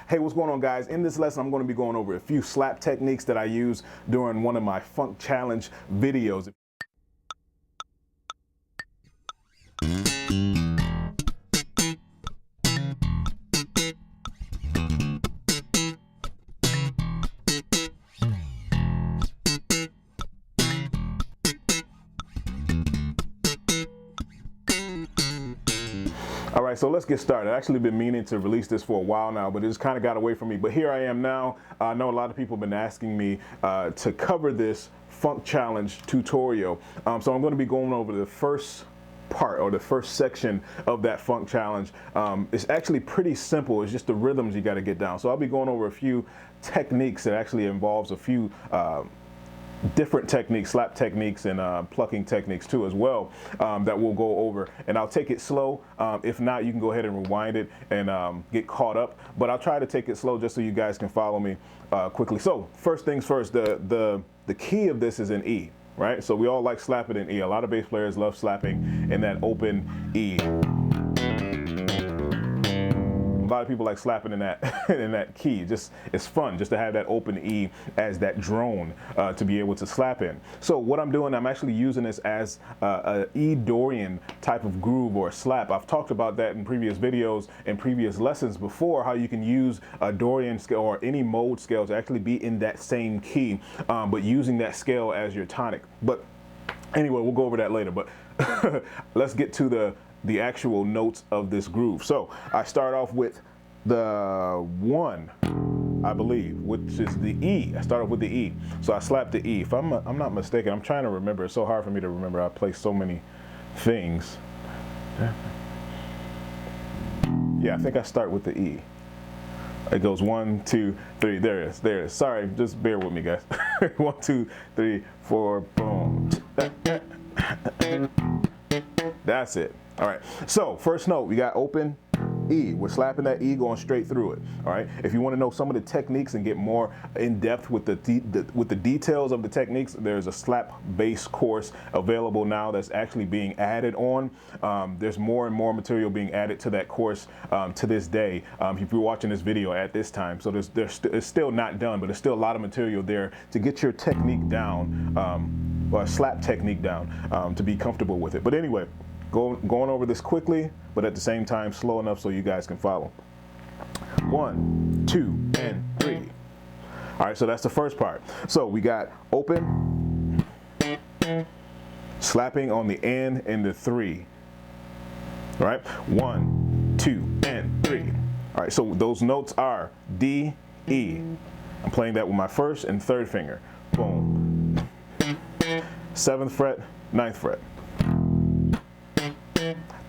Hey, what's going on, guys? In this lesson, I'm going to be going over a few slap techniques that I use during one of my funk challenge videos. All right, so let's get started. I've actually been meaning to release this for a while now, but it just kind of got away from me. But here I am now. I know a lot of people have been asking me to cover this funk challenge tutorial. So I'm going to be going over the first part or the first section of that funk challenge. It's actually pretty simple. It's just the rhythms you got to get down. So I'll be going over a few techniques that actually involves a few different techniques, slap techniques, and plucking techniques too as well, that we'll go over. And I'll take it slow. If not, you can go ahead and rewind it and get caught up. But I'll try to take it slow just so you guys can follow me quickly. So first things first, the key of this is in E, right? So we all like slapping in E. A lot of bass players love slapping in that open E. A lot of people like slapping in that in that key. Just it's fun just to have that open E as that drone to be able to slap in. So what I'm doing, I'm actually using this as a E Dorian type of groove or slap. I've talked about that in previous videos and previous lessons before, how you can use a Dorian scale or any mode scale to actually be in that same key, but using that scale as your tonic. But anyway, we'll go over that later. But let's get to the actual notes of this groove. So I start off with the 1, I believe, which is the E. I start off with the E. So I slap the E. If I'm not mistaken, I'm trying to remember. It's so hard for me to remember. I play so many things. Yeah, I think I start with the E. It goes 1, 2, 3. There it is. There it is. Sorry, just bear with me, guys. 1, 2, 3, 4. Boom. That's it. All right, so first note, we got open E. We're slapping that E, going straight through it. All right, if you want to know some of the techniques and get more in depth with the details of the techniques, there's a slap bass course available now that's actually being added on. There's more and more material being added to that course to this day. If you're watching this video at this time, so it's still not done, but there's still a lot of material there to get your technique down, or slap technique down, to be comfortable with it. But anyway, going over this quickly, but at the same time slow enough so you guys can follow. 1, 2, and 3. All right, so that's the first part. So we got open, slapping on the N and the 3. All right, 1, 2, and 3. All right, so those notes are D, E. I'm playing that with my 1st and 3rd finger. Boom. 7th fret, 9th fret.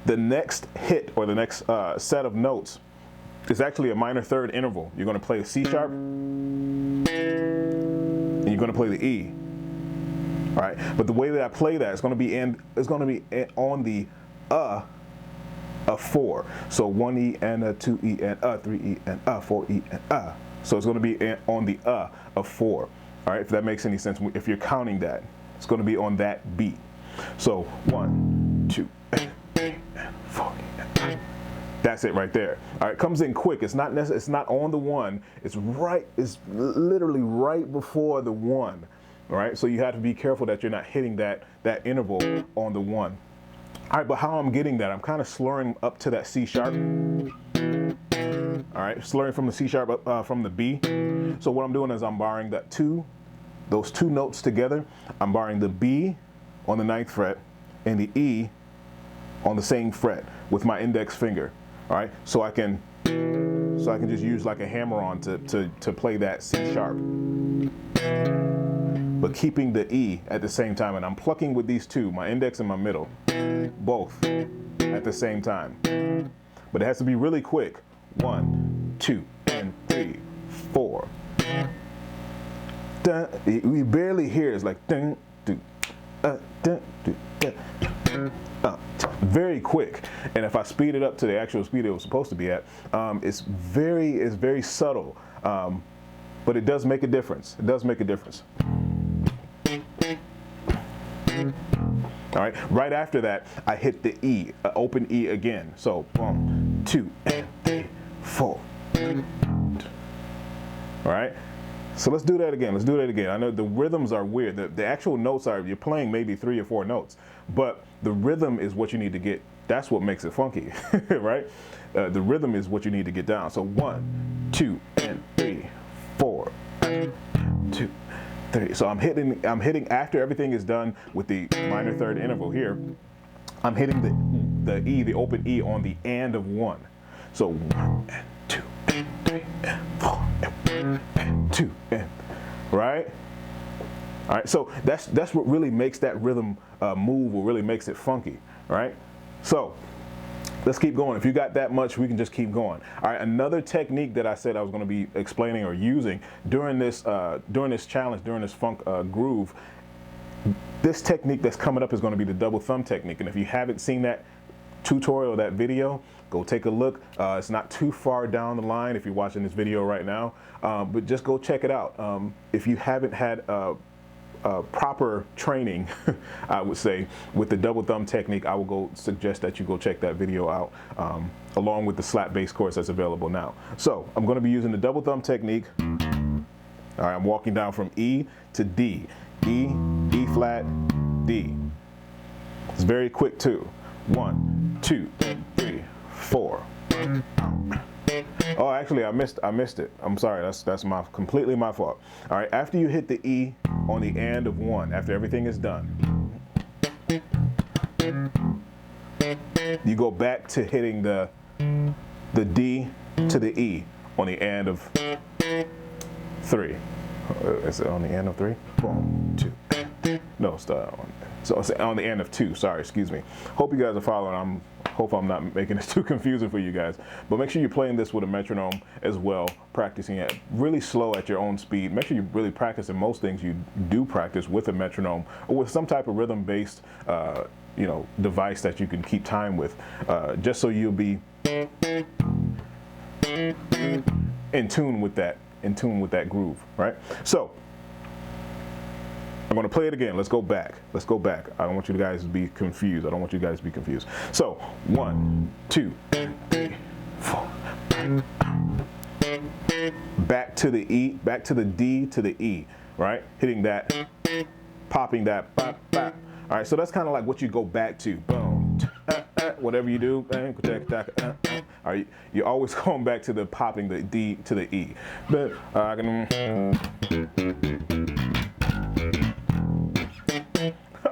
The next hit, or the next set of notes, is actually a minor 3rd interval. You're going to play the C sharp, and you're going to play the E. All right, but the way that I play that is going to be on the of 4. So 1 E and a 2 E and a 3 E and a 4 E and a. So it's going to be on the of 4. All right, if that makes any sense. If you're counting that, it's going to be on that beat. So 1, 2, 3, 4. That's it right there. All right, comes in quick. It's not on the 1. It's literally right before the 1. All right, so you have to be careful that you're not hitting that interval on the 1. All right, but how I'm getting that, I'm kind of slurring up to that C sharp. All right, slurring from the C sharp up from the B. So what I'm doing is I'm barring those 2 notes together. I'm barring the B on the 9th fret and the E on the same fret with my index finger. All right, so I can just use like a hammer-on to play that C sharp, but keeping the E at the same time. And I'm plucking with these 2, my index and my middle, both at the same time. But it has to be really quick. 1, 2, and 3, 4. Dun, we barely hear. It's like dun, dun, dun, dun, dun. Very quick, and if I speed it up to the actual speed it was supposed to be at, it's very subtle, but it does make a difference. It does make a difference. All right, right after that, I hit the E, open E again. So 1, 2, and 3, 4. All right. So let's do that again. Let's do that again. I know the rhythms are weird. The actual notes are, you're playing maybe 3 or 4 notes, but the rhythm is what you need to get. That's what makes it funky, right? The rhythm is what you need to get down. So 1, 2, and 3, 4, 2, 3. So I'm hitting after everything is done with the minor third interval here. I'm hitting the E, the open E on the and of 1. So 1 and 2 and 3 and 4 and 1 and 2 and, right? All right, so that's what really makes that rhythm move, or really makes it funky, right? So let's keep going. If you got that much, we can just keep going. All right, another technique that I said I was going to be explaining or using during this challenge, during this funk groove, this technique that's coming up is going to be the double thumb technique. And if you haven't seen that tutorial, that video, go take a look. It's not too far down the line if you're watching this video right now, but just go check it out. If you haven't had proper training, I would say, with the double thumb technique, I will suggest that you go check that video out, along with the slap bass course that's available now. So I'm going to be using the double thumb technique. All right, I'm walking down from E to D. E, E flat, D. It's very quick too. 1, 2, 3, 4. Oh, actually, I missed it. I'm sorry. That's completely my fault. All right. After you hit the E on the and of 1, after everything is done, you go back to hitting the D to the E on the and of 3. Is it on the end of 3? 1, 2. No, start on. So it's on the end of 2. Sorry, excuse me. Hope you guys are following. Hope I'm not making this too confusing for you guys. But make sure you're playing this with a metronome as well, practicing it really slow at your own speed. Make sure you really practice, and most things you do practice with a metronome or with some type of rhythm-based, device that you can keep time with, just so you'll be in tune with that groove, right? So I'm going to play it again. Let's go back. I don't want you guys to be confused. So 1, 2, 3, 4. Back to the E, back to the D to the E, right? Hitting that, popping that, bop, bop. All right, so that's kind of like what you go back to. Boom, whatever you do. All right, you're always going back to the popping the D to the E. But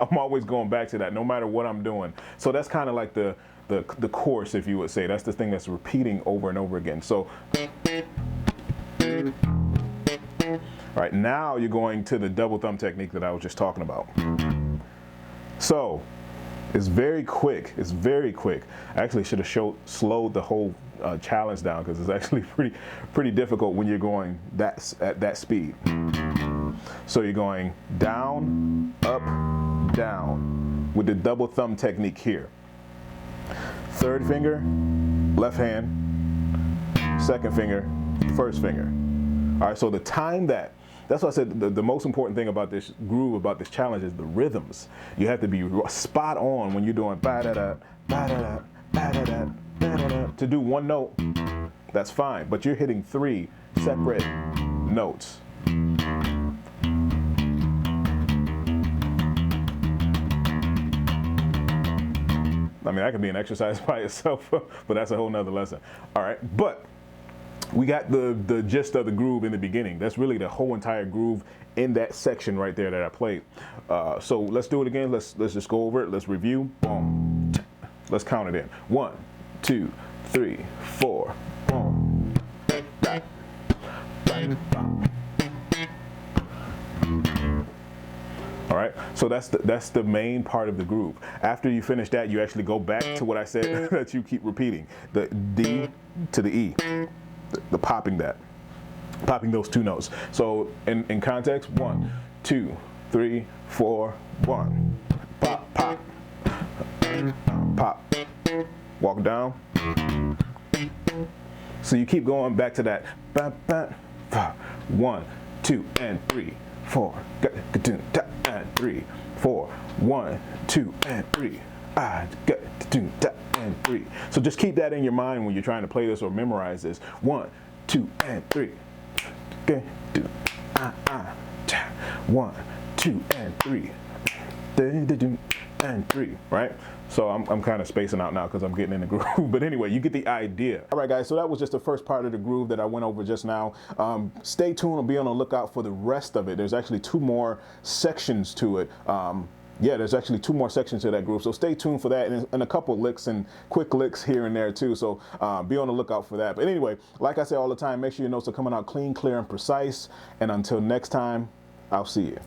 I'm always going back to that, no matter what I'm doing. So that's kind of like the course, if you would say. That's the thing that's repeating over and over again. So, all right, now you're going to the double thumb technique that I was just talking about. So it's very quick. I actually should have slowed the whole challenge down, because it's actually pretty difficult when you're going at that speed. So you're going down, up, down with the double thumb technique here. Third finger, left hand, second finger, first finger. All right, so the time that's why I said the most important thing about this groove, about this challenge, is the rhythms. You have to be spot on when you're doing ba-da-da, ba-da-da, ba-da-da, ba-da-da. To do one note, that's fine, but you're hitting 3 separate notes. I mean, that could be an exercise by itself, but that's a whole nother lesson. All right, but we got the gist of the groove in the beginning. That's really the whole entire groove in that section right there that I played. So let's do it again. Let's just go over it. Let's review. Boom. Let's count it in. 1, 2, 3, 4. Boom. All right, so that's the main part of the groove. After you finish that, you actually go back to what I said that you keep repeating, the D to the E, the popping those 2 notes. So in context, 1, 2, 3, 4, 1, pop, pop, pop, walk down. So you keep going back to that, 1, 2, and 3, 4, and 3, 4, 1, 2, and 3, and 3. So just keep that in your mind when you're trying to play this or memorize this. 1, 2, and 3. Okay, do, ta, 1, 2, and 3. And 3, right? So I'm kind of spacing out now because I'm getting in the groove. But anyway, you get the idea. All right, guys, so that was just the first part of the groove that I went over just now. Stay tuned and be on the lookout for the rest of it. There's actually 2 more sections to it. Yeah, there's actually 2 more sections to that groove. So stay tuned for that, and a couple licks and quick licks here and there too. So be on the lookout for that. But anyway, like I say all the time, make sure your notes are coming out clean, clear, and precise. And until next time, I'll see you.